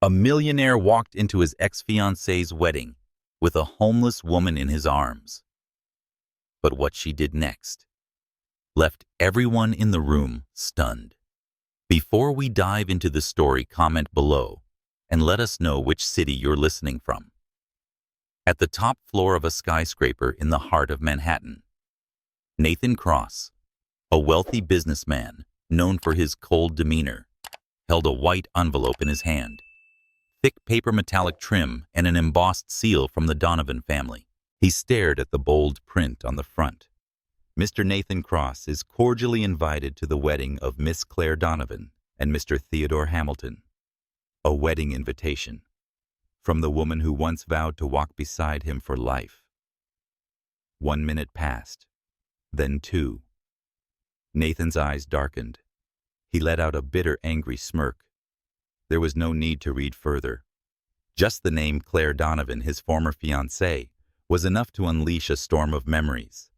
A millionaire walked into his ex-fiancée's wedding with a homeless woman in his arms. But what she did next left everyone in the room stunned. Before we dive into the story, comment below and let us know which city you're listening from. At the top floor of a skyscraper in the heart of Manhattan, Nathan Cross, a wealthy businessman known for his cold demeanor, held a white envelope in his hand. Thick paper metallic trim and an embossed seal from the Donovan family. He stared at the bold print on the front. Mr. Nathan Cross is cordially invited to the wedding of Miss Claire Donovan and Mr. Theodore Hamilton. A wedding invitation from the woman who once vowed to walk beside him for life. 1 minute passed, then 2. Nathan's eyes darkened. He let out a bitter, angry smirk. There was no need to read further. Just the name Claire Donovan, his former fiancée, was enough to unleash a storm of memories.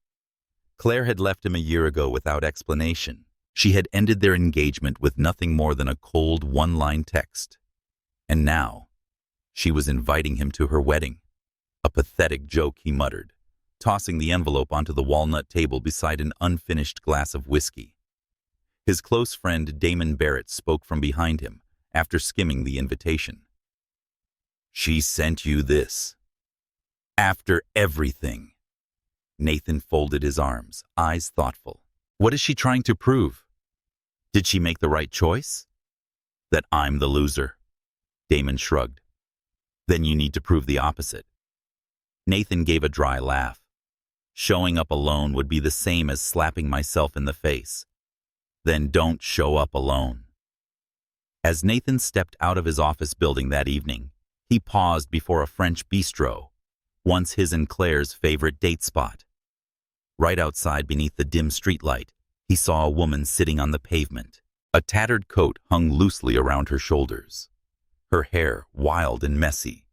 Claire had left him a year ago without explanation. She had ended their engagement with nothing more than a cold one-line text. And now, she was inviting him to her wedding. A pathetic joke, he muttered, tossing the envelope onto the walnut table beside an unfinished glass of whiskey. His close friend Damon Barrett spoke from behind him after skimming the invitation. "She sent you this. After everything." Nathan folded his arms, eyes thoughtful. What is she trying to prove? Did she make the right choice? That I'm the loser. Damon shrugged. Then you need to prove the opposite. Nathan gave a dry laugh. Showing up alone would be the same as slapping myself in the face. Then don't show up alone. As Nathan stepped out of his office building that evening, he paused before a French bistro, once his and Claire's favorite date spot. Right outside beneath the dim streetlight, he saw a woman sitting on the pavement. A tattered coat hung loosely around her shoulders. Her hair wild and messy,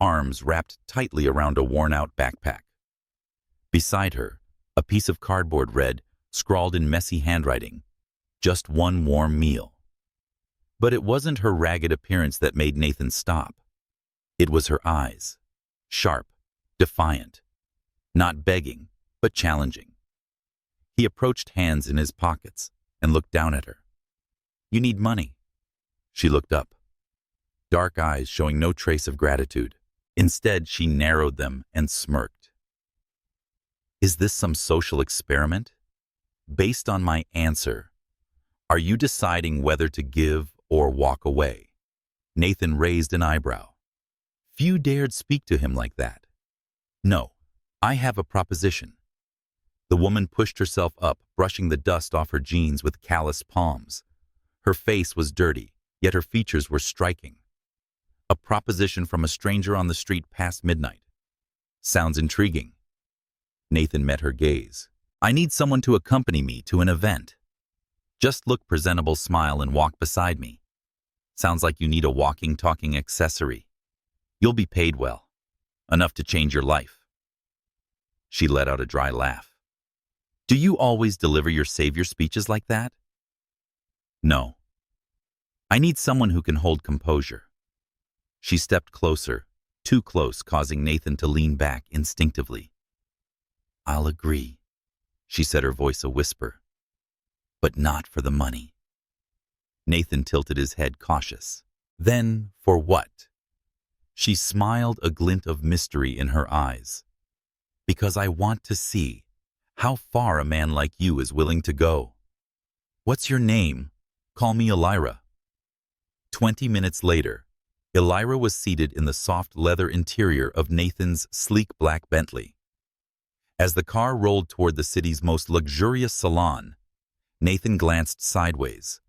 arms wrapped tightly around a worn-out backpack. Beside her, a piece of cardboard read, scrawled in messy handwriting, "Just one warm meal." But it wasn't her ragged appearance that made Nathan stop. It was her eyes, sharp, defiant, not begging, but challenging. He approached, hands in his pockets, and looked down at her. "You need money." She looked up, dark eyes showing no trace of gratitude. Instead, she narrowed them and smirked. "Is this some social experiment? Based on my answer, are you deciding whether to give or walk away?" Nathan raised an eyebrow. Few dared speak to him like that. "No, I have a proposition." The woman pushed herself up, brushing the dust off her jeans with calloused palms. Her face was dirty, yet her features were striking. "A proposition from a stranger on the street past midnight. Sounds intriguing." Nathan met her gaze. "I need someone to accompany me to an event. Just look presentable, smile, and walk beside me. Sounds like you need a walking, talking accessory. You'll be paid well, enough to change your life." She let out a dry laugh. "Do you always deliver your savior speeches like that?" "No. I need someone who can hold composure." She stepped closer, too close, causing Nathan to lean back instinctively. "I'll agree," she said, her voice a whisper. "But not for the money." Nathan tilted his head, cautious. "Then for what?" She smiled, a glint of mystery in her eyes. "Because I want to see how far a man like you is willing to go." "What's your name?" "Call me Elira." 20 minutes later, Elira was seated in the soft leather interior of Nathan's sleek black Bentley. As the car rolled toward the city's most luxurious salon, Nathan glanced sideways.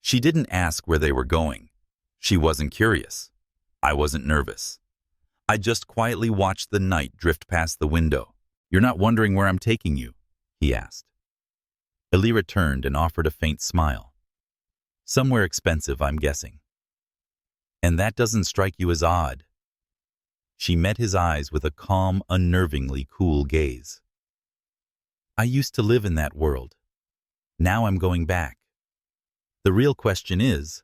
She didn't ask where they were going. She wasn't curious. I wasn't nervous. I just quietly watched the night drift past the window. "You're not wondering where I'm taking you?" he asked. Elira turned and offered a faint smile. "Somewhere expensive, I'm guessing." "And that doesn't strike you as odd?" She met his eyes with a calm, unnervingly cool gaze. "I used to live in that world. Now I'm going back. The real question is,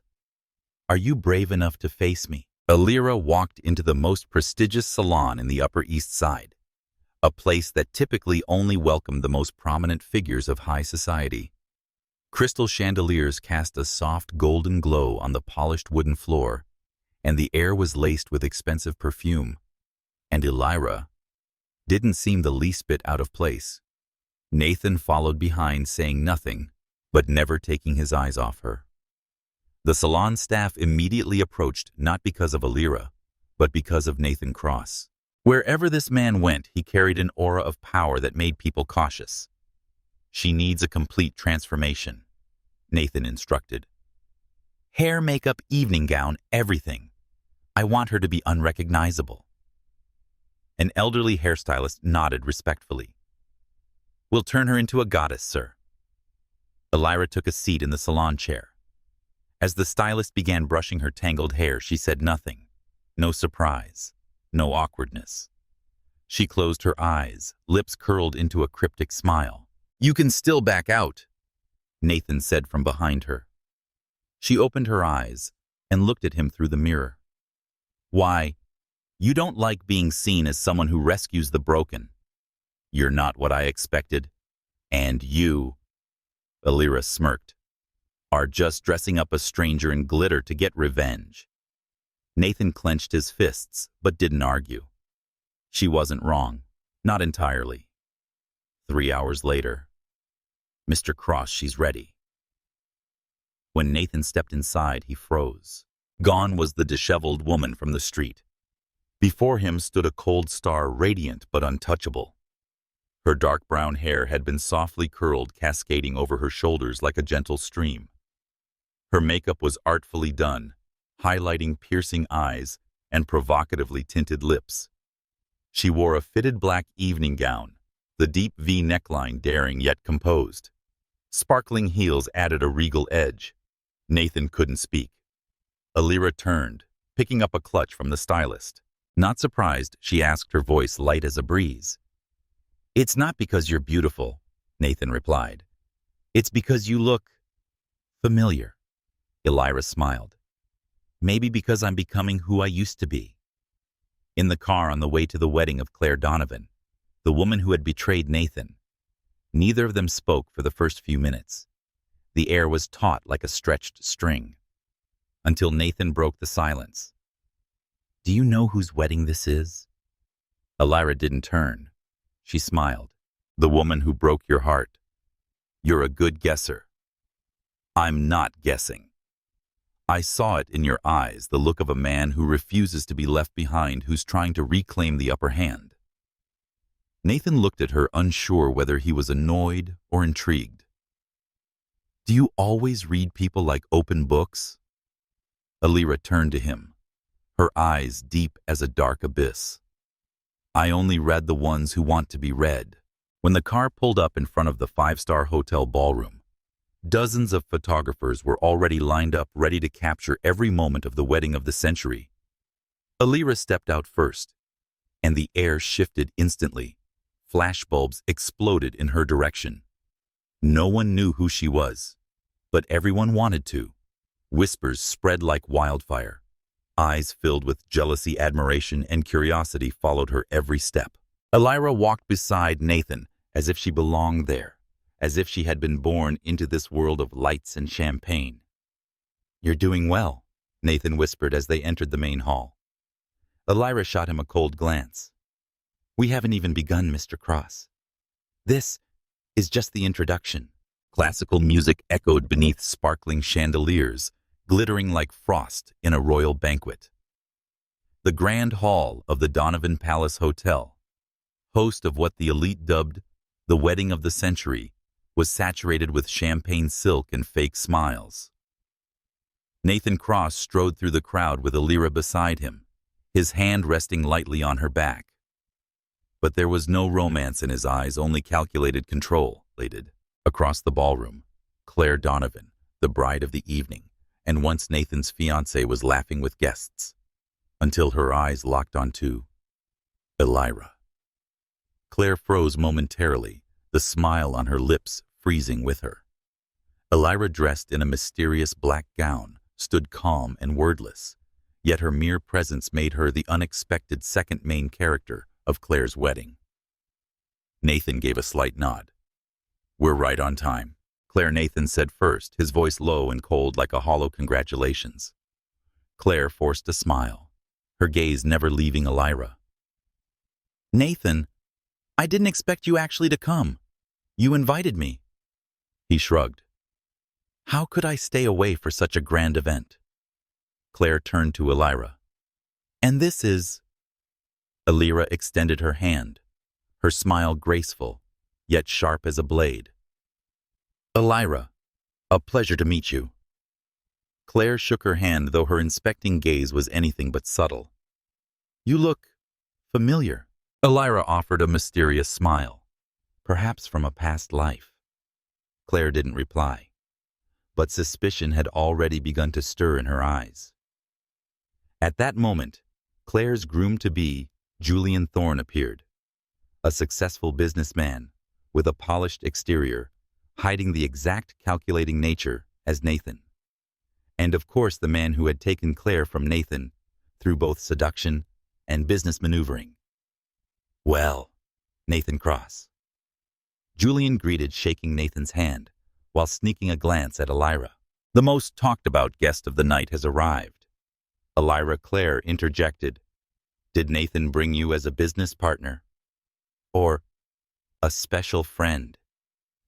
Are you brave enough to face me? Elira walked into the most prestigious salon in the Upper East Side, a place that typically only welcomed the most prominent figures of high society. Crystal chandeliers cast a soft golden glow on the polished wooden floor, and the air was laced with expensive perfume. And Elira didn't seem the least bit out of place. Nathan followed behind, saying nothing, but never taking his eyes off her. The salon staff immediately approached, not because of Elira, but because of Nathan Cross. Wherever this man went, he carried an aura of power that made people cautious. She needs a complete transformation, Nathan instructed. Hair, makeup, evening gown, everything. I want her to be unrecognizable. An elderly hairstylist nodded respectfully. We'll turn her into a goddess, sir. Elira took a seat in the salon chair. As the stylist began brushing her tangled hair, she said nothing. No surprise, no awkwardness. She closed her eyes, lips curled into a cryptic smile. You can still back out, Nathan said from behind her. She opened her eyes and looked at him through the mirror. Why, you don't like being seen as someone who rescues the broken. You're not what I expected. And you, Elira smirked, are just dressing up a stranger in glitter to get revenge. Nathan clenched his fists, but didn't argue. She wasn't wrong, not entirely. 3 hours later, Mr. Cross, she's ready. When Nathan stepped inside, he froze. Gone was the disheveled woman from the street. Before him stood a cold star, radiant but untouchable. Her dark brown hair had been softly curled, cascading over her shoulders like a gentle stream. Her makeup was artfully done, highlighting piercing eyes and provocatively tinted lips. She wore a fitted black evening gown, the deep V neckline daring yet composed. Sparkling heels added a regal edge. Nathan couldn't speak. Elira turned, picking up a clutch from the stylist. Not surprised, she asked, her voice light as a breeze. It's not because you're beautiful, Nathan replied. It's because you look familiar. Elira smiled. Maybe because I'm becoming who I used to be. In the car on the way to the wedding of Claire Donovan, the woman who had betrayed Nathan, neither of them spoke for the first few minutes. The air was taut like a stretched string, until Nathan broke the silence. Do you know whose wedding this is? Elira didn't turn. She smiled. The woman who broke your heart. You're a good guesser. I'm not guessing. I saw it in your eyes, the look of a man who refuses to be left behind, who's trying to reclaim the upper hand. Nathan looked at her, unsure whether he was annoyed or intrigued. Do you always read people like open books? Elira turned to him, her eyes deep as a dark abyss. I only read the ones who want to be read. When the car pulled up in front of the five-star hotel ballroom, dozens of photographers were already lined up, ready to capture every moment of the wedding of the century. Elira stepped out first, and the air shifted instantly. Flashbulbs exploded in her direction. No one knew who she was, but everyone wanted to. Whispers spread like wildfire. Eyes filled with jealousy, admiration, and curiosity followed her every step. Elira walked beside Nathan as if she belonged there, as if she had been born into this world of lights and champagne. You're doing well, Nathan whispered as they entered the main hall. Elira shot him a cold glance. We haven't even begun, Mr. Cross. This is just the introduction. Classical music echoed beneath sparkling chandeliers, glittering like frost in a royal banquet. The grand hall of the Donovan Palace Hotel, host of what the elite dubbed the wedding of the century, was saturated with champagne silk and fake smiles. Nathan Cross strode through the crowd with Elira beside him, his hand resting lightly on her back. But there was no romance in his eyes, only calculated control. Across the ballroom, Claire Donovan, the bride of the evening, and once Nathan's fiancée, was laughing with guests, until her eyes locked onto Elira. Claire froze momentarily, the smile on her lips freezing with her. Elira, dressed in a mysterious black gown, stood calm and wordless, yet her mere presence made her the unexpected second main character of Claire's wedding. Nathan gave a slight nod. "We're right on time," Nathan said first, his voice low and cold like a hollow congratulations. Claire forced a smile, her gaze never leaving Elira. "Nathan, I didn't expect you actually to come. You invited me." He shrugged. "How could I stay away for such a grand event?" Claire turned to Elira. "And this is—" Elira extended her hand, her smile graceful, yet sharp as a blade. "Elira, a pleasure to meet you." Claire shook her hand, though her inspecting gaze was anything but subtle. "You look familiar." Elira offered a mysterious smile, perhaps from a past life. Claire didn't reply, but suspicion had already begun to stir in her eyes. At that moment, Claire's groom-to-be, Julian Thorne, appeared, a successful businessman with a polished exterior, hiding the exact calculating nature as Nathan. And of course the man who had taken Claire from Nathan through both seduction and business maneuvering. "Well, Nathan Cross." Julian greeted, shaking Nathan's hand, while sneaking a glance at Elira. "The most talked-about guest of the night has arrived." Claire interjected. "Did Nathan bring you as a business partner? Or a special friend?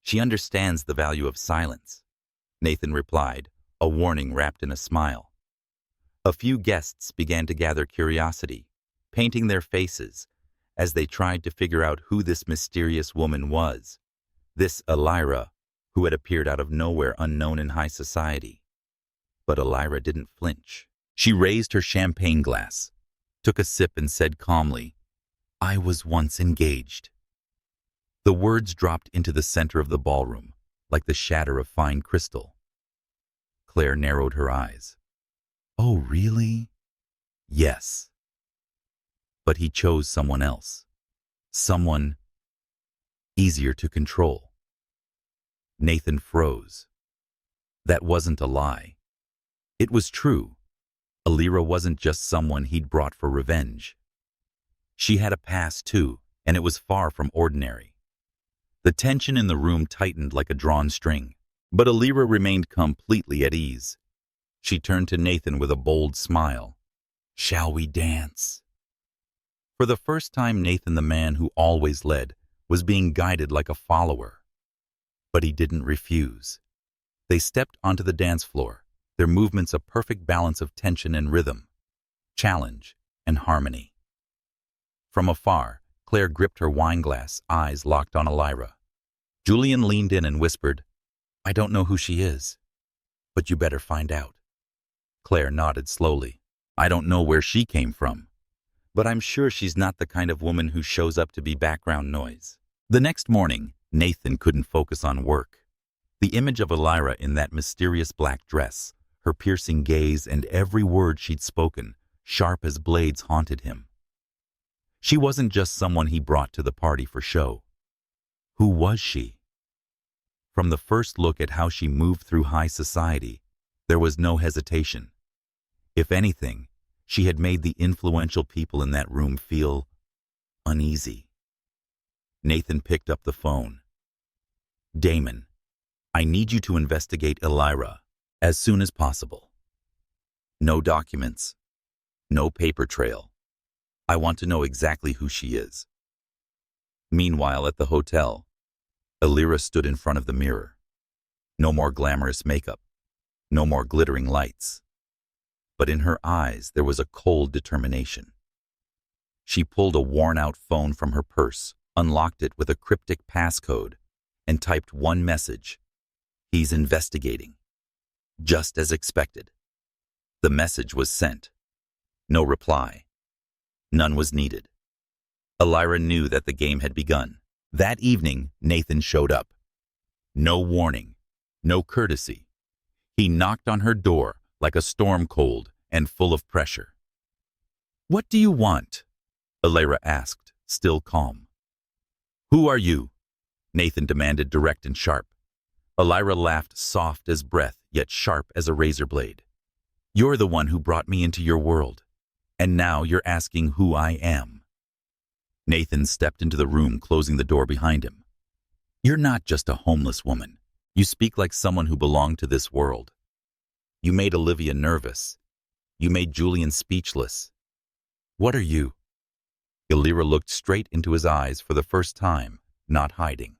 She understands the value of silence." Nathan replied, a warning wrapped in a smile. A few guests began to gather curiosity, painting their faces as they tried to figure out who this mysterious woman was, this Elira, who had appeared out of nowhere, unknown in high society. But Elira didn't flinch. She raised her champagne glass, took a sip, and said calmly, "I was once engaged." The words dropped into the center of the ballroom, like the shatter of fine crystal. Claire narrowed her eyes. "Oh, really?" "Yes." But he chose someone else. Someone easier to control. Nathan froze. That wasn't a lie. It was true. Elira wasn't just someone he'd brought for revenge. She had a past too, and it was far from ordinary. The tension in the room tightened like a drawn string, but Elira remained completely at ease. She turned to Nathan with a bold smile. "Shall we dance?" For the first time, Nathan, the man who always led, was being guided like a follower. But he didn't refuse. They stepped onto the dance floor, their movements a perfect balance of tension and rhythm, challenge and harmony. From afar, Claire gripped her wineglass, eyes locked on Elira. Julian leaned in and whispered, "I don't know who she is, but you better find out." Claire nodded slowly. "I don't know where she came from, but I'm sure she's not the kind of woman who shows up to be background noise." The next morning, Nathan couldn't focus on work. The image of Elira in that mysterious black dress, her piercing gaze, and every word she'd spoken, sharp as blades, haunted him. She wasn't just someone he brought to the party for show. Who was she? From the first look at how she moved through high society, there was no hesitation. If anything, she had made the influential people in that room feel uneasy. Nathan picked up the phone. "Damon, I need you to investigate Elira as soon as possible. No documents, no paper trail. I want to know exactly who she is." Meanwhile, at the hotel, Elira stood in front of the mirror. No more glamorous makeup, no more glittering lights. But in her eyes there was a cold determination. She pulled a worn-out phone from her purse, unlocked it with a cryptic passcode, and typed one message: "He's investigating." Just as expected. The message was sent. No reply. None was needed. Elira knew that the game had begun. That evening, Nathan showed up. No warning, no courtesy. He knocked on her door like a storm, cold and full of pressure. "What do you want?" Elira asked, still calm. "Who are you?" Nathan demanded, direct and sharp. Elira laughed, soft as breath, yet sharp as a razor blade. You're the one who brought me into your world, and now you're asking who I am." Nathan stepped into the room, closing the door behind him. "You're not just a homeless woman. You speak like someone who belonged to this world. You made Olivia nervous. You made Julian speechless. What are you?" Elira looked straight into his eyes for the first time, not hiding.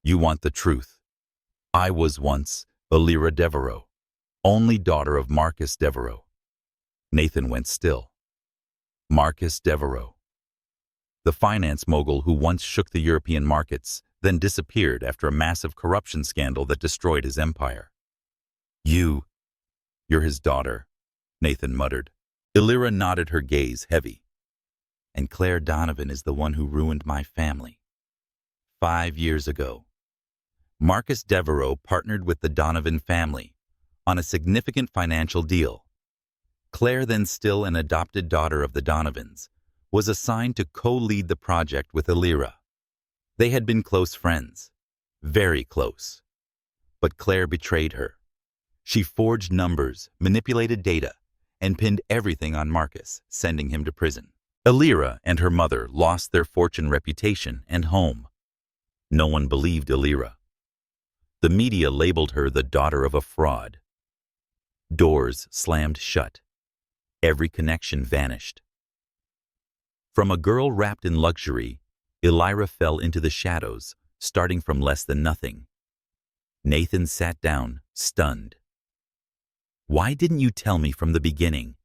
"You want the truth. I was once Elira Devereaux, only daughter of Marcus Devereaux." Nathan went still. Marcus Devereaux, the finance mogul who once shook the European markets, then disappeared after a massive corruption scandal that destroyed his empire. You're his daughter," Nathan muttered. Elira nodded, her gaze heavy. "And Claire Donovan is the one who ruined my family. 5 years ago, Marcus Devereaux partnered with the Donovan family on a significant financial deal. Claire, then still an adopted daughter of the Donovans, was assigned to co-lead the project with Elira. They had been close friends, very close. But Claire betrayed her. She forged numbers, manipulated data, and pinned everything on Marcus, sending him to prison. Elira and her mother lost their fortune, reputation, and home. No one believed Elira. The media labeled her the daughter of a fraud. Doors slammed shut. Every connection vanished. From a girl wrapped in luxury, Elira fell into the shadows, starting from less than nothing. Nathan sat down, stunned. "Why didn't you tell me from the beginning?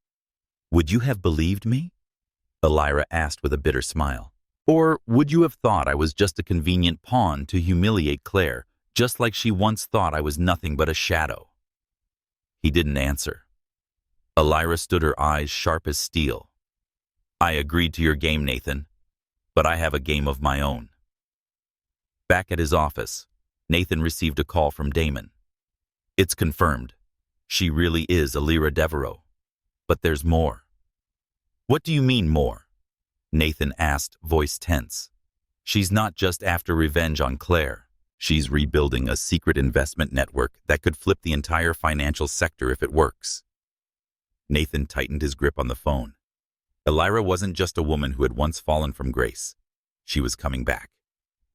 Would you have believed me?" Elira asked with a bitter smile. "Or would you have thought I was just a convenient pawn to humiliate Claire, just like she once thought I was nothing but a shadow?" He didn't answer. Elira stood, her eyes sharp as steel. "I agreed to your game, Nathan, but I have a game of my own." Back at his office, Nathan received a call from Damon. "It's confirmed. She really is Elira Devereaux. But there's more." "What do you mean, more?" Nathan asked, voice tense. "She's not just after revenge on Claire. She's rebuilding a secret investment network that could flip the entire financial sector if it works." Nathan tightened his grip on the phone. Elira wasn't just a woman who had once fallen from grace. She was coming back.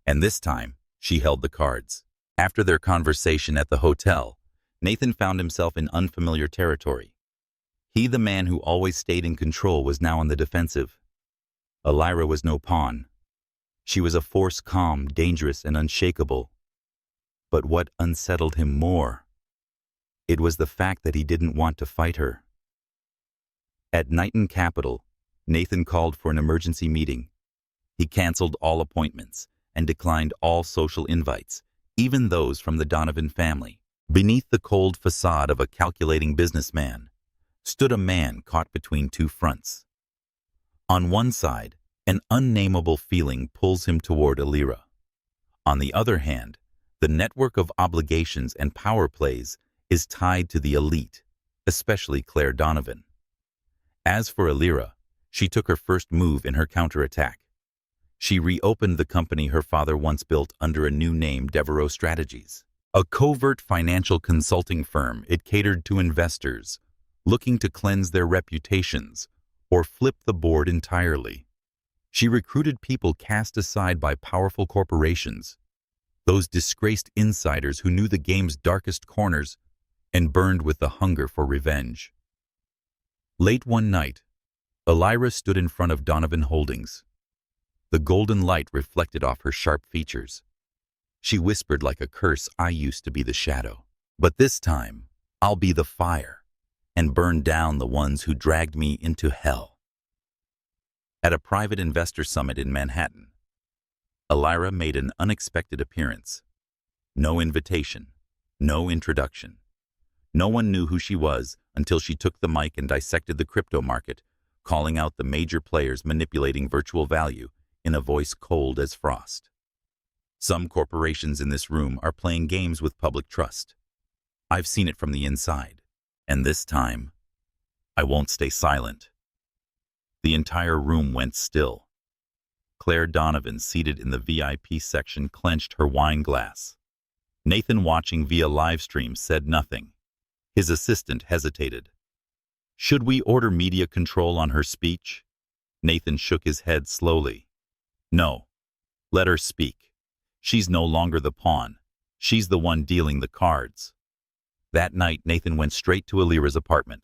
And this time, she held the cards. After their conversation at the hotel, Nathan found himself in unfamiliar territory. He, the man who always stayed in control, was now on the defensive. Elira was no pawn. She was a force calm, dangerous, and unshakable. But what unsettled him more? It was the fact that he didn't want to fight her. At Knighton Capital, Nathan called for an emergency meeting. He canceled all appointments and declined all social invites, even those from the Donovan family. Beneath the cold facade of a calculating businessman stood a man caught between two fronts. On one side, an unnamable feeling pulls him toward Elira. On the other hand, the network of obligations and power plays is tied to the elite, especially Claire Donovan. As for Elira, she took her first move in her counterattack. She reopened the company her father once built under a new name, Devereaux Strategies, a covert financial consulting firm. It catered to investors looking to cleanse their reputations or flip the board entirely. She recruited people cast aside by powerful corporations, those disgraced insiders who knew the game's darkest corners and burned with the hunger for revenge. Late one night, Elira stood in front of Donovan Holdings. The golden light reflected off her sharp features. She whispered like a curse, "I used to be the shadow, but this time I'll be the fire and burn down the ones who dragged me into hell." At a private investor summit in Manhattan, Elira made an unexpected appearance. No invitation, no introduction. No one knew who she was until she took the mic and dissected the crypto market, calling out the major players manipulating virtual value in a voice cold as frost. "Some corporations in this room are playing games with public trust. I've seen it from the inside, and this time, I won't stay silent." The entire room went still. Claire Donovan, seated in the VIP section, clenched her wine glass. Nathan, watching via live stream, said nothing. His assistant hesitated. Should we order media control on her speech? Nathan shook his head slowly. No. Let her speak. She's no longer the pawn. She's the one dealing the cards. That night, Nathan went straight to Elira's apartment.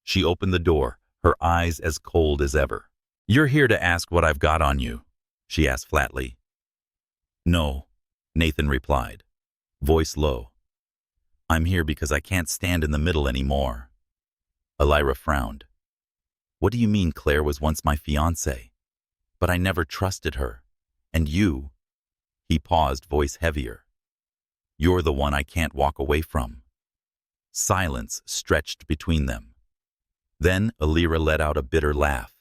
She opened the door, her eyes as cold as ever. "You're here to ask what I've got on you?" she asked flatly. "No," Nathan replied, voice low. "I'm here because I can't stand in the middle anymore." Elira frowned. "What do you mean Claire was once my fiancée? But I never trusted her. And you?" He paused, voice heavier. "You're the one I can't walk away from." Silence stretched between them. Then Elira let out a bitter laugh.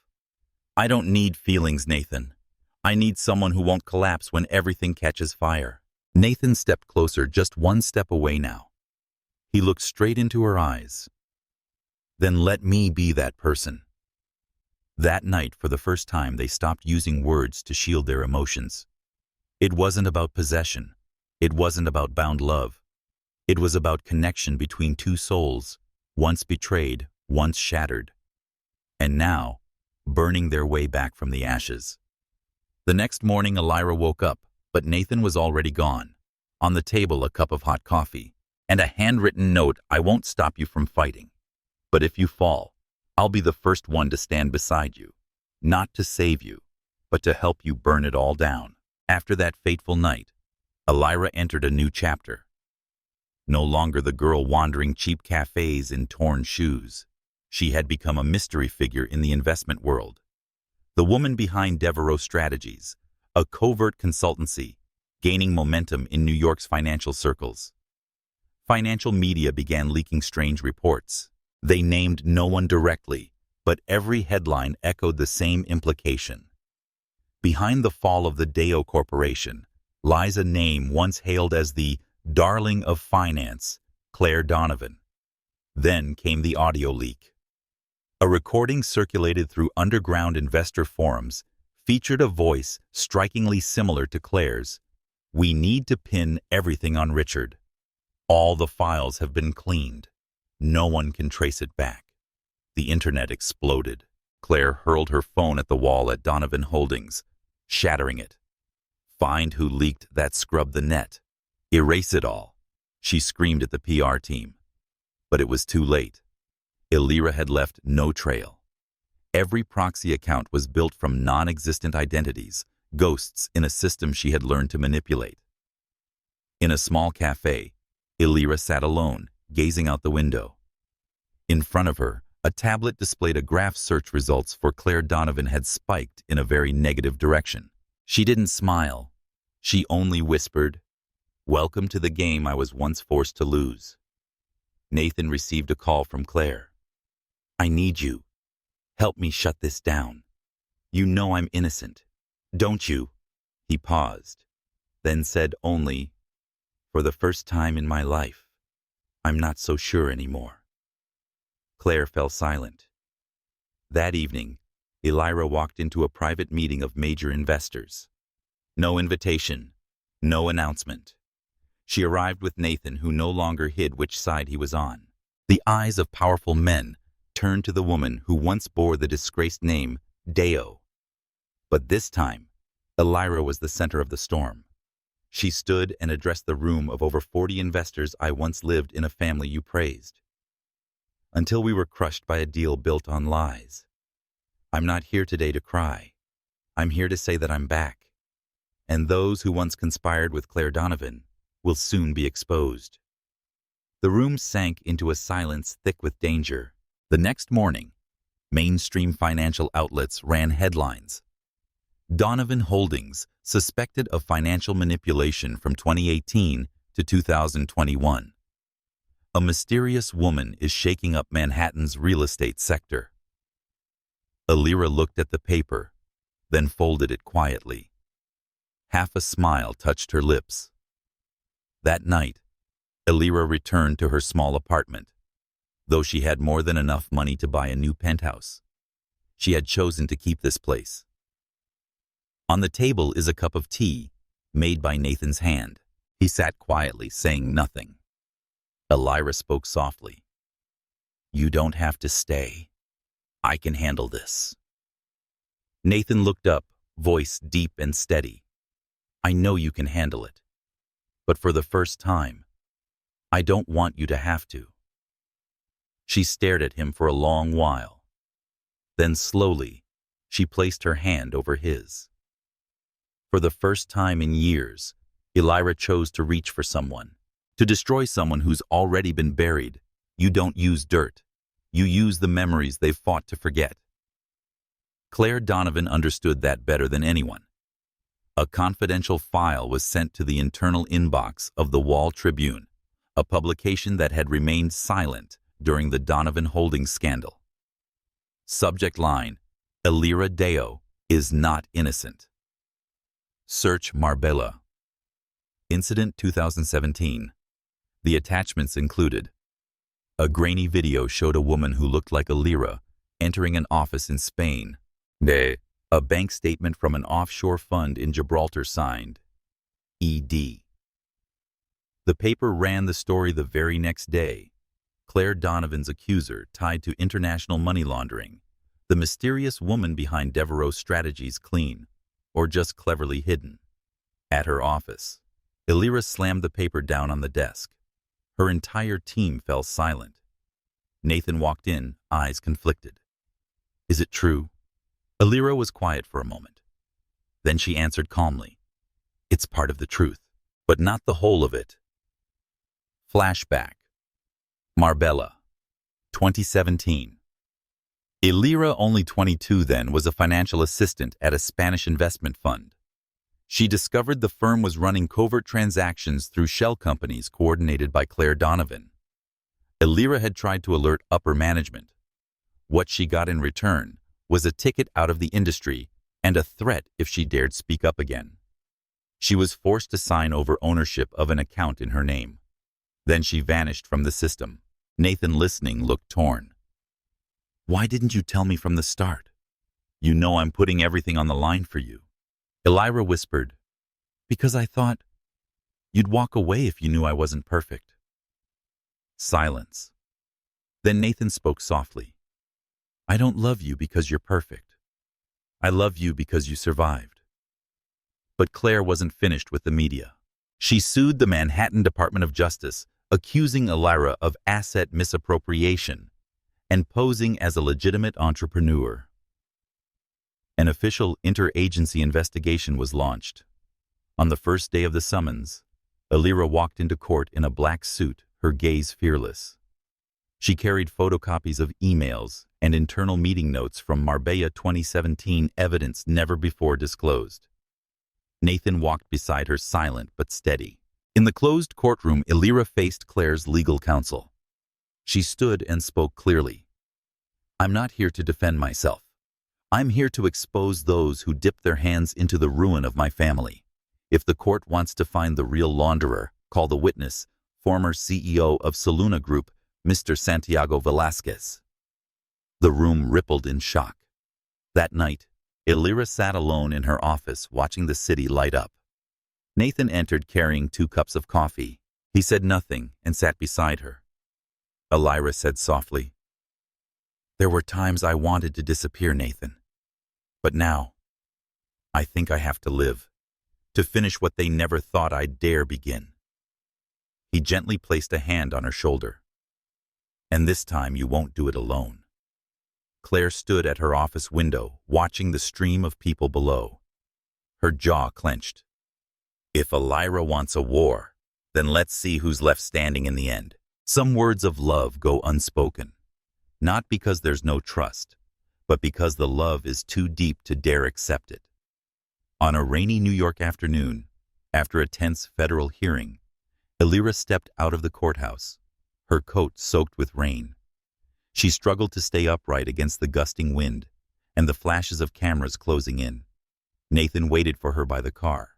"I don't need feelings, Nathan. I need someone who won't collapse when everything catches fire." Nathan stepped closer, just one step away now. He looked straight into her eyes. "Then let me be that person." That night, for the first time, they stopped using words to shield their emotions. It wasn't about possession. It wasn't about bound love. It was about connection between two souls, once betrayed, once shattered. And now, burning their way back from the ashes. The next morning, Elira woke up, but Nathan was already gone. On the table, a cup of hot coffee, and a handwritten note: "I won't stop you from fighting. But if you fall, I'll be the first one to stand beside you, not to save you, but to help you burn it all down." After that fateful night, Elira entered a new chapter. No longer the girl wandering cheap cafes in torn shoes. She had become a mystery figure in the investment world. The woman behind Devereaux Strategies, a covert consultancy, gaining momentum in New York's financial circles. Financial media began leaking strange reports. They named no one directly, but every headline echoed the same implication. Behind the fall of the Deo Corporation lies a name once hailed as the darling of finance, Claire Donovan. Then came the audio leak. A recording circulated through underground investor forums featured a voice strikingly similar to Claire's. "We need to pin everything on Richard. All the files have been cleaned. No one can trace it back." The internet exploded. Claire hurled her phone at the wall at Donovan Holdings, shattering it. "Find who leaked that, scrub the net. Erase it all," she screamed at the PR team. But it was too late. Elira had left no trail. Every proxy account was built from non-existent identities, ghosts in a system she had learned to manipulate. In a small cafe, Elira sat alone, gazing out the window. In front of her, a tablet displayed a graph. Search results for Claire Donovan had spiked in a very negative direction. She didn't smile. She only whispered, "Welcome to the game I was once forced to lose." Nathan received a call from Claire. "I need you. Help me shut this down. You know I'm innocent, don't you?" He paused, then said only, "For the first time in my life, I'm not so sure anymore." Claire fell silent. That evening, Elira walked into a private meeting of major investors. No invitation, no announcement. She arrived with Nathan, who no longer hid which side he was on. The eyes of powerful men turned to the woman who once bore the disgraced name Deo. But this time, Elira was the center of the storm. She stood and addressed the room of over 40 investors. "I once lived in a family you praised, until we were crushed by a deal built on lies. I'm not here today to cry. I'm here to say that I'm back. And those who once conspired with Claire Donovan will soon be exposed." The room sank into a silence thick with danger. The next morning, mainstream financial outlets ran headlines. Donovan Holdings suspected of financial manipulation from 2018 to 2021. A mysterious woman is shaking up Manhattan's real estate sector. Elira looked at the paper, then folded it quietly. Half a smile touched her lips. That night, Elira returned to her small apartment. Though she had more than enough money to buy a new penthouse, she had chosen to keep this place. On the table is a cup of tea, made by Nathan's hand. He sat quietly, saying nothing. Elira spoke softly. You don't have to stay. I can handle this. Nathan looked up, voice deep and steady. I know you can handle it. But for the first time, I don't want you to have to. She stared at him for a long while. Then slowly, she placed her hand over his. For the first time in years, Elira chose to reach for someone, to destroy someone who's already been buried. You don't use dirt. You use the memories they've fought to forget. Claire Donovan understood that better than anyone. A confidential file was sent to the internal inbox of the Wall Tribune, a publication that had remained silent during the Donovan Holdings scandal. Subject line, Elira Deo is not innocent. Search Marbella. Incident 2017. The attachments included: a grainy video showed a woman who looked like Elira entering an office in Spain. A bank statement from an offshore fund in Gibraltar signed ED. The paper ran the story the very next day. Claire Donovan's accuser tied to international money laundering, the mysterious woman behind Devereaux Strategies clean, or just cleverly hidden. At her office, Elira slammed the paper down on the desk. Her entire team fell silent. Nathan walked in, eyes conflicted. Is it true? Elira was quiet for a moment. Then she answered calmly. It's part of the truth, but not the whole of it. Flashback. Marbella, 2017. Elira, only 22 then, was a financial assistant at a Spanish investment fund. She discovered the firm was running covert transactions through shell companies coordinated by Claire Donovan. Elira had tried to alert upper management. What she got in return was a ticket out of the industry and a threat if she dared speak up again. She was forced to sign over ownership of an account in her name. Then she vanished from the system. Nathan, listening, looked torn. Why didn't you tell me from the start? You know I'm putting everything on the line for you. Elira whispered, because I thought you'd walk away if you knew I wasn't perfect. Silence. Then Nathan spoke softly. I don't love you because you're perfect. I love you because you survived. But Claire wasn't finished with the media. She sued the Manhattan Department of Justice, accusing Elira of asset misappropriation and posing as a legitimate entrepreneur. An official interagency investigation was launched. On the first day of the summons, Elira walked into court in a black suit, her gaze fearless. She carried photocopies of emails and internal meeting notes from Marbella 2017, evidence never before disclosed. Nathan walked beside her, silent but steady. In the closed courtroom, Elira faced Claire's legal counsel. She stood and spoke clearly. I'm not here to defend myself. I'm here to expose those who dipped their hands into the ruin of my family. If the court wants to find the real launderer, call the witness, former CEO of Soluna Group, Mr. Santiago Velasquez. The room rippled in shock. That night, Elira sat alone in her office watching the city light up. Nathan entered carrying 2 cups of coffee. He said nothing and sat beside her. Elira said softly, There were times I wanted to disappear, Nathan. But now, I think I have to live, to finish what they never thought I'd dare begin. He gently placed a hand on her shoulder. And this time you won't do it alone. Claire stood at her office window, watching the stream of people below. Her jaw clenched. If Elira wants a war, then let's see who's left standing in the end. Some words of love go unspoken, not because there's no trust, but because the love is too deep to dare accept it. On a rainy New York afternoon, after a tense federal hearing, Elira stepped out of the courthouse, her coat soaked with rain. She struggled to stay upright against the gusting wind and the flashes of cameras closing in. Nathan waited for her by the car.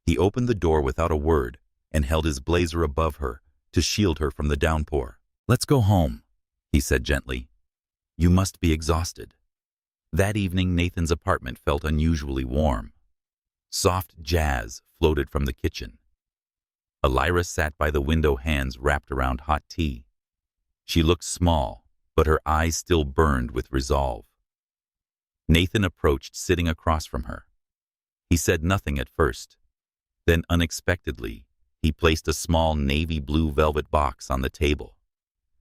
He opened the door without a word and held his blazer above her to shield her from the downpour. Let's go home, he said gently. You must be exhausted. That evening, Nathan's apartment felt unusually warm. Soft jazz floated from the kitchen. Elira sat by the window, hands wrapped around hot tea. She looked small, but her eyes still burned with resolve. Nathan approached, sitting across from her. He said nothing at first. Then, unexpectedly, he placed a small navy blue velvet box on the table.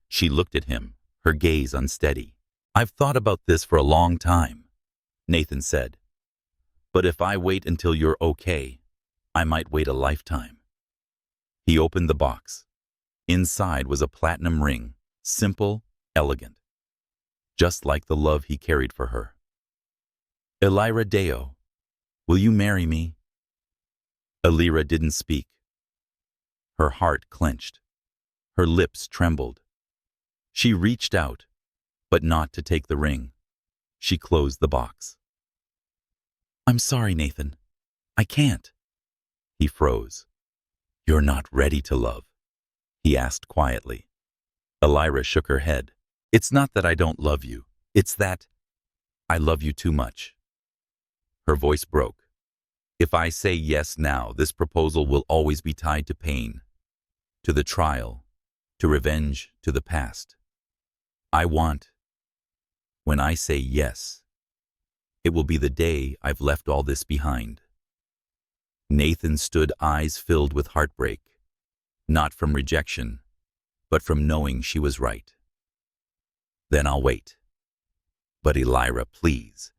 She looked at him, her gaze unsteady. "I've thought about this for a long time," Nathan said. "But if I wait until you're okay, I might wait a lifetime." He opened the box. Inside was a platinum ring, simple, elegant, just like the love he carried for her. "Elira Deo, will you marry me?" Elira didn't speak. Her heart clenched. Her lips trembled. She reached out, but not to take the ring. She closed the box. "I'm sorry, Nathan. I can't." He froze. "You're not ready to love?" he asked quietly. Elira shook her head. "It's not that I don't love you. It's that I love you too much." Her voice broke. "If I say yes now, this proposal will always be tied to pain, to the trial, to revenge, to the past. When I say yes, it will be the day I've left all this behind." Nathan stood, eyes filled with heartbreak, not from rejection, but from knowing she was right. "Then I'll wait. But Elira, please,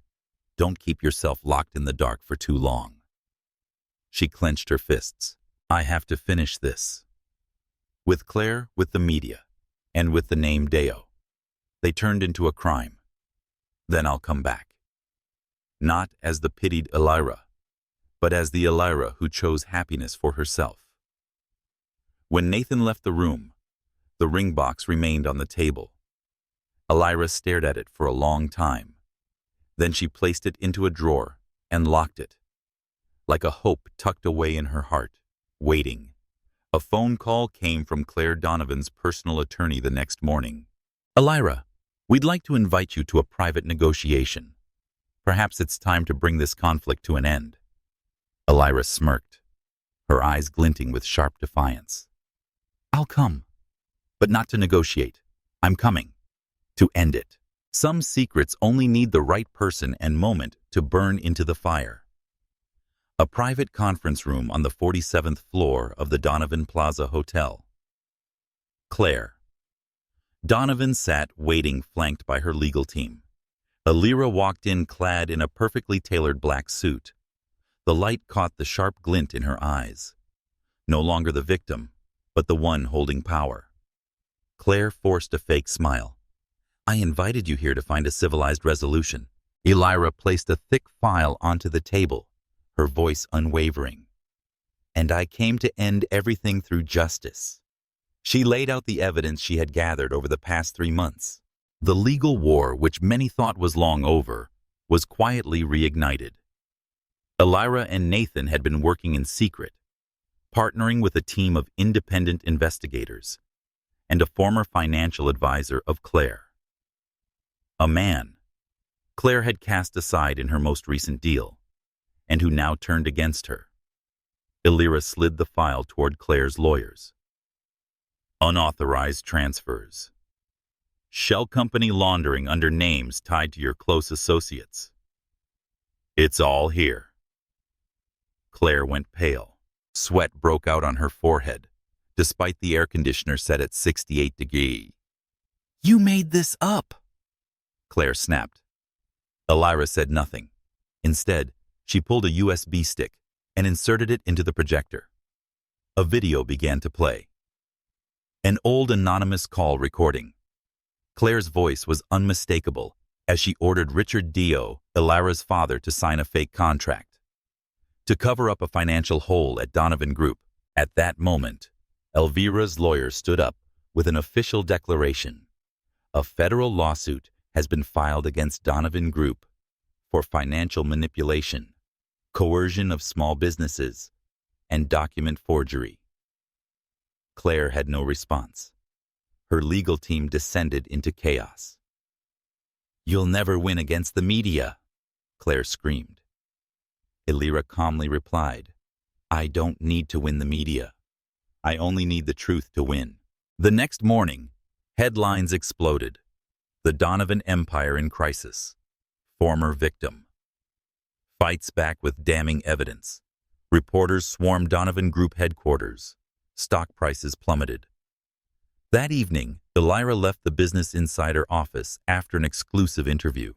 don't keep yourself locked in the dark for too long." She clenched her fists. "I have to finish this. With Claire, with the media, and with the name Deo. They turned into a crime. Then I'll come back. Not as the pitied Elira, but as the Elira who chose happiness for herself." When Nathan left the room, the ring box remained on the table. Elira stared at it for a long time. Then she placed it into a drawer and locked it, like a hope tucked away in her heart, waiting. A phone call came from Claire Donovan's personal attorney the next morning. "Elira, we'd like to invite you to a private negotiation. Perhaps it's time to bring this conflict to an end." Elira smirked, her eyes glinting with sharp defiance. "I'll come, but not to negotiate. I'm coming to end it." Some secrets only need the right person and moment to burn into the fire. A private conference room on the 47th floor of the Donovan Plaza Hotel. Claire. Donovan sat waiting, flanked by her legal team. Elira walked in clad in a perfectly tailored black suit. The light caught the sharp glint in her eyes. No longer the victim, but the one holding power. Claire forced a fake smile. "I invited you here to find a civilized resolution." Elira placed a thick file onto the table, her voice unwavering. "And I came to end everything through justice." She laid out the evidence she had gathered over the past 3 months. The legal war, which many thought was long over, was quietly reignited. Elira and Nathan had been working in secret, partnering with a team of independent investigators and a former financial advisor of Claire. A man Claire had cast aside in her most recent deal, and who now turned against her. Elira slid the file toward Claire's lawyers. "Unauthorized transfers. Shell company laundering under names tied to your close associates. It's all here." Claire went pale. Sweat broke out on her forehead, despite the air conditioner set at 68 degrees. "You made this up," Claire snapped. Elira said nothing. Instead, she pulled a USB stick and inserted it into the projector. A video began to play. An old anonymous call recording. Claire's voice was unmistakable as she ordered Richard Deo, Elira's father, to sign a fake contract to cover up a financial hole at Donovan Group. At that moment, Elvira's lawyer stood up with an official declaration. A federal lawsuit has been filed against Donovan Group for financial manipulation, coercion of small businesses, and document forgery. Claire had no response. Her legal team descended into chaos. "You'll never win against the media," Claire screamed. Elira calmly replied, "I don't need to win the media. I only need the truth to win." The next morning, headlines exploded. The Donovan Empire in crisis. Former victim. Fights back with damning evidence. Reporters swarm Donovan Group headquarters. Stock prices plummeted. That evening, Elira left the Business Insider office after an exclusive interview.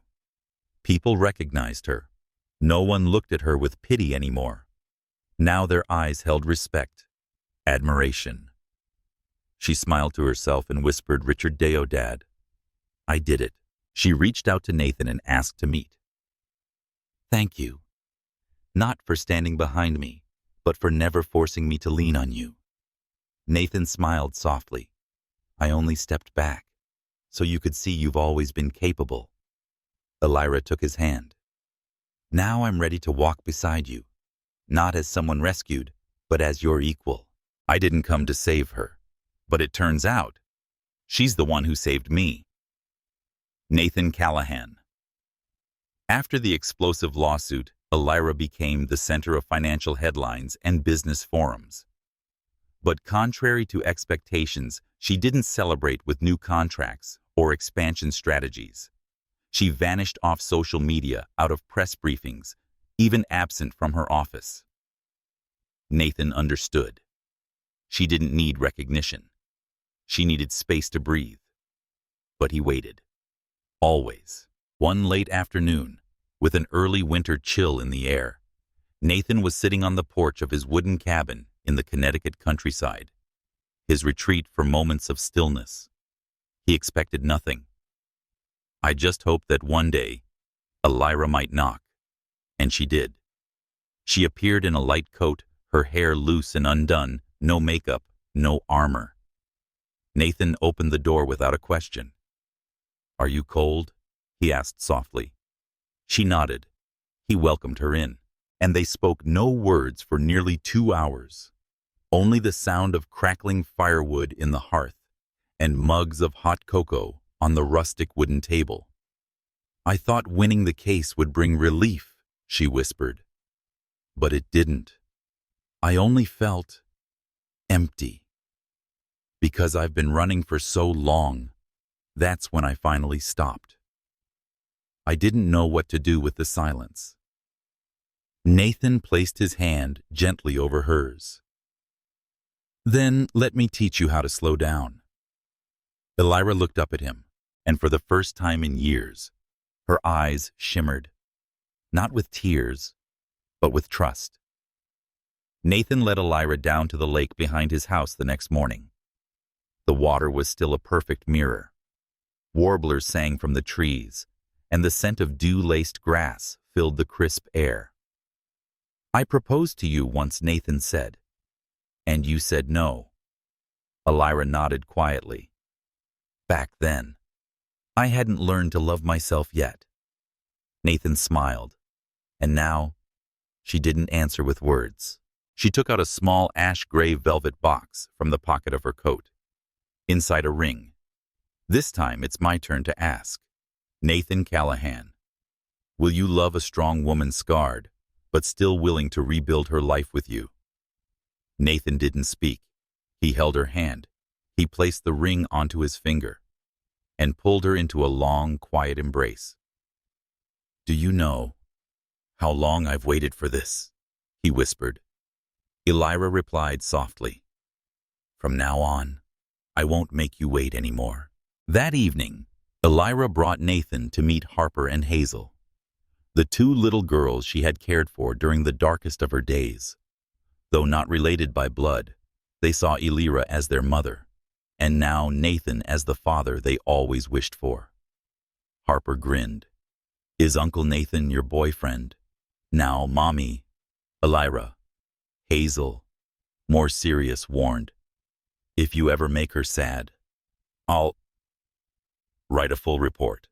People recognized her. No one looked at her with pity anymore. Now their eyes held respect, admiration. She smiled to herself and whispered, "Richard Deodad. I did it." She reached out to Nathan and asked to meet. "Thank you. Not for standing behind me, but for never forcing me to lean on you." Nathan smiled softly. "I only stepped back, so you could see you've always been capable." Elira took his hand. "Now I'm ready to walk beside you, not as someone rescued, but as your equal." I didn't come to save her, but it turns out she's the one who saved me. Nathan Callahan. After the explosive lawsuit, Elira became the center of financial headlines and business forums. But contrary to expectations, she didn't celebrate with new contracts or expansion strategies. She vanished off social media, out of press briefings, even absent from her office. Nathan understood. She didn't need recognition. She needed space to breathe. But he waited. Always. One late afternoon, with an early winter chill in the air, Nathan was sitting on the porch of his wooden cabin in the Connecticut countryside, his retreat for moments of stillness. He expected nothing. I just hoped that one day, Elira might knock. And she did. She appeared in a light coat, her hair loose and undone, no makeup, no armor. Nathan opened the door without a question. "Are you cold?" he asked softly. She nodded. He welcomed her in, and they spoke no words for nearly 2 hours. Only the sound of crackling firewood in the hearth and mugs of hot cocoa on the rustic wooden table. "I thought winning the case would bring relief," she whispered. "But it didn't. I only felt empty. Because I've been running for so long, that's when I finally stopped. I didn't know what to do with the silence." Nathan placed his hand gently over hers. "Then let me teach you how to slow down." Elira looked up at him, and for the first time in years, her eyes shimmered, not with tears, but with trust. Nathan led Elira down to the lake behind his house the next morning. The water was still a perfect mirror. Warblers sang from the trees, and the scent of dew-laced grass filled the crisp air. "I proposed to you once," Nathan said, "and you said no." Elira nodded quietly. "Back then, I hadn't learned to love myself yet." Nathan smiled, and now she didn't answer with words. She took out a small ash-gray velvet box from the pocket of her coat. Inside a ring. "This time it's my turn to ask. Nathan Callahan, will you love a strong woman scarred, but still willing to rebuild her life with you?" Nathan didn't speak. He held her hand. He placed the ring onto his finger and pulled her into a long, quiet embrace. "Do you know how long I've waited for this?" he whispered. Elira replied softly, "From now on, I won't make you wait anymore." That evening, Elira brought Nathan to meet Harper and Hazel, the 2 little girls she had cared for during the darkest of her days. Though not related by blood, they saw Elira as their mother, and now Nathan as the father they always wished for. Harper grinned. "Is Uncle Nathan your boyfriend?" "Now, Mommy." Elira. Hazel, more serious, warned, "If you ever make her sad, I'll write a full report."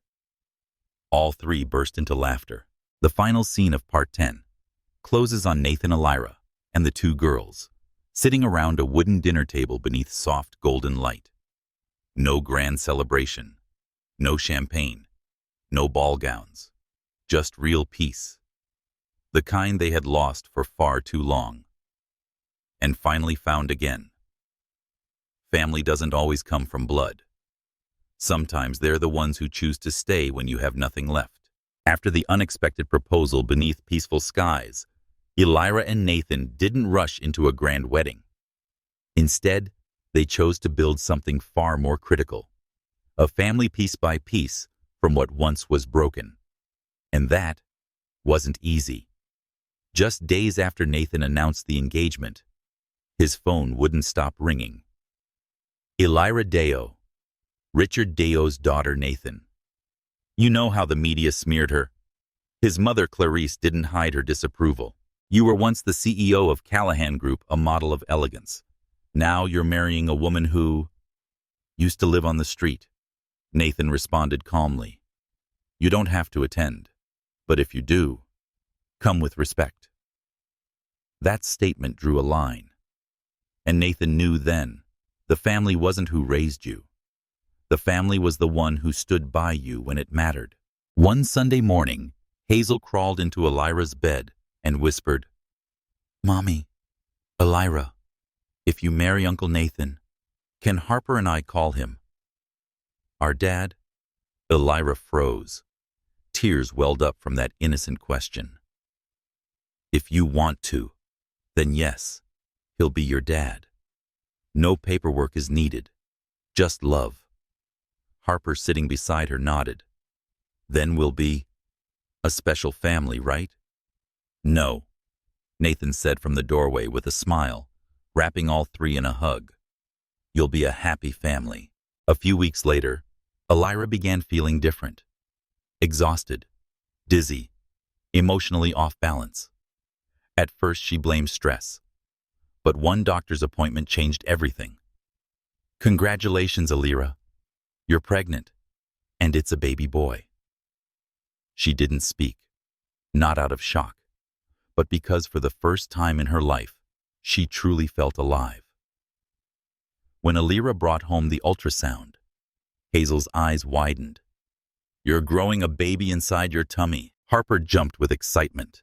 All 3 burst into laughter. The final scene of Part 10 closes on Nathan, Elira, and the 2 girls, sitting around a wooden dinner table beneath soft golden light. No grand celebration, no champagne, no ball gowns, just real peace. The kind they had lost for far too long, and finally found again. Family doesn't always come from blood. Sometimes they're the ones who choose to stay when you have nothing left. After the unexpected proposal beneath peaceful skies, Elira and Nathan didn't rush into a grand wedding. Instead, they chose to build something far more critical, a family piece by piece from what once was broken. And that wasn't easy. Just days after Nathan announced the engagement, his phone wouldn't stop ringing. Elira Deo, Richard Deo's daughter Nathan. You know how the media smeared her. His mother Clarice didn't hide her disapproval. You were once the CEO of Callahan Group, a model of elegance. Now you're marrying a woman who used to live on the street. Nathan responded calmly. You don't have to attend, but if you do, come with respect. That statement drew a line. And Nathan knew then, the family wasn't who raised you. The family was the one who stood by you when it mattered. One Sunday morning, Hazel crawled into Elira's bed and whispered, Mommy, Elira, if you marry Uncle Nathan, can Harper and I call him our dad? Elira froze. Tears welled up from that innocent question. If you want to, then yes, he'll be your dad. No paperwork is needed, just love. Harper, sitting beside her, nodded. Then we'll be a special family, right? No, Nathan said from the doorway with a smile, wrapping all three in a hug. You'll be a happy family. A few weeks later, Elira began feeling different. Exhausted, dizzy, emotionally off balance. At first she blamed stress, but one doctor's appointment changed everything. Congratulations, Elira. You're pregnant, and it's a baby boy. She didn't speak, not out of shock, but because for the first time in her life, she truly felt alive. When Elira brought home the ultrasound, Hazel's eyes widened. You're growing a baby inside your tummy. Harper jumped with excitement.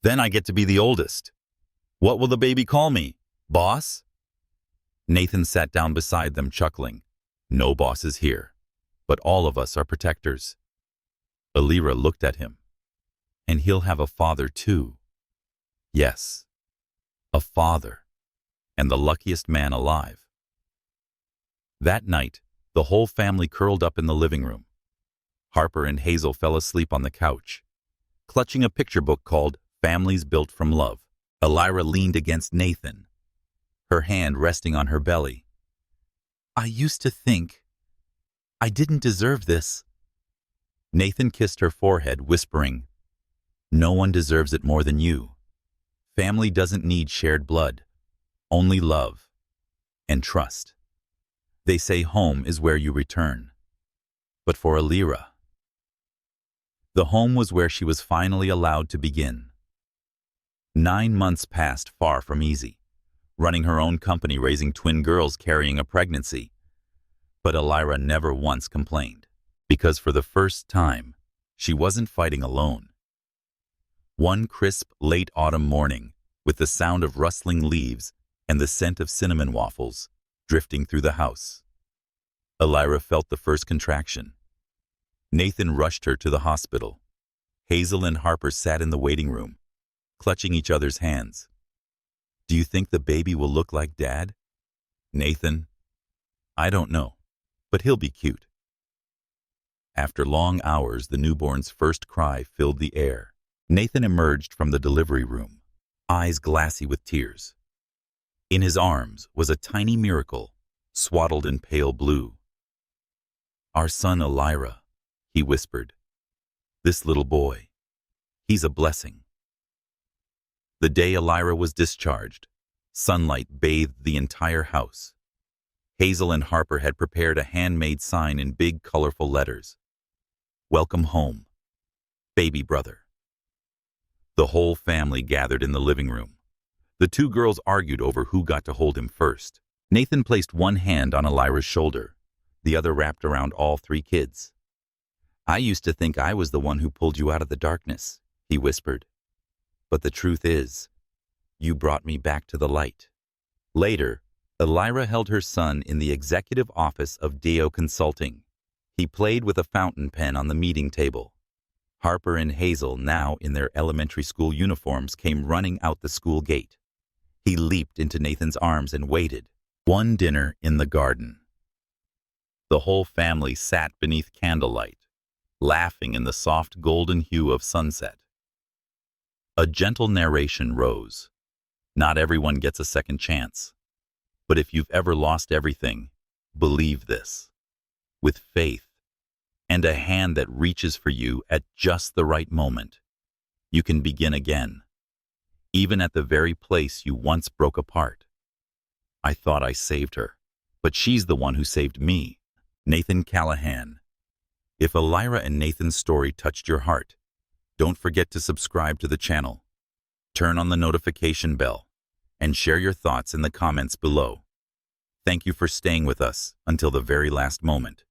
Then I get to be the oldest. What will the baby call me? Boss? Nathan sat down beside them, chuckling. No bosses here, but all of us are protectors. Elira looked at him. And he'll have a father too. Yes, a father, and the luckiest man alive. That night, the whole family curled up in the living room. Harper and Hazel fell asleep on the couch, clutching a picture book called Families Built from Love. Elira leaned against Nathan, her hand resting on her belly. I used to think I didn't deserve this. Nathan kissed her forehead, whispering, No one deserves it more than you. Family doesn't need shared blood, only love and trust. They say home is where you return. But for Elira, the home was where she was finally allowed to begin. 9 months passed far from easy, running her own company, raising twin girls, carrying a pregnancy. But Elira never once complained, because for the first time, she wasn't fighting alone. One crisp, late autumn morning, with the sound of rustling leaves and the scent of cinnamon waffles drifting through the house, Elira felt the first contraction. Nathan rushed her to the hospital. Hazel and Harper sat in the waiting room, clutching each other's hands. Do you think the baby will look like Dad? Nathan, I don't know, but he'll be cute. After long hours, the newborn's first cry filled the air. Nathan emerged from the delivery room, eyes glassy with tears. In his arms was a tiny miracle, swaddled in pale blue. Our son Elira, he whispered. This little boy, he's a blessing. The day Elira was discharged, sunlight bathed the entire house. Hazel and Harper had prepared a handmade sign in big, colorful letters. Welcome home, baby brother. The whole family gathered in the living room. The two girls argued over who got to hold him first. Nathan placed one hand on Elira's shoulder, the other wrapped around all three kids. I used to think I was the one who pulled you out of the darkness, he whispered. But the truth is, you brought me back to the light. Later, Elira held her son in the executive office of Deo Consulting, He played with a fountain pen on the meeting table. Harper and Hazel, now in their elementary school uniforms, came running out the school gate. He leaped into Nathan's arms and waited. One dinner in the garden. The whole family sat beneath candlelight, laughing in the soft golden hue of sunset. A gentle narration rose. Not everyone gets a second chance. But if you've ever lost everything, believe this. With faith and a hand that reaches for you at just the right moment, you can begin again, even at the very place you once broke apart. I thought I saved her, but she's the one who saved me. Nathan Callahan. If Elira and Nathan's story touched your heart, don't forget to subscribe to the channel, turn on the notification bell, and share your thoughts in the comments below. Thank you for staying with us until the very last moment.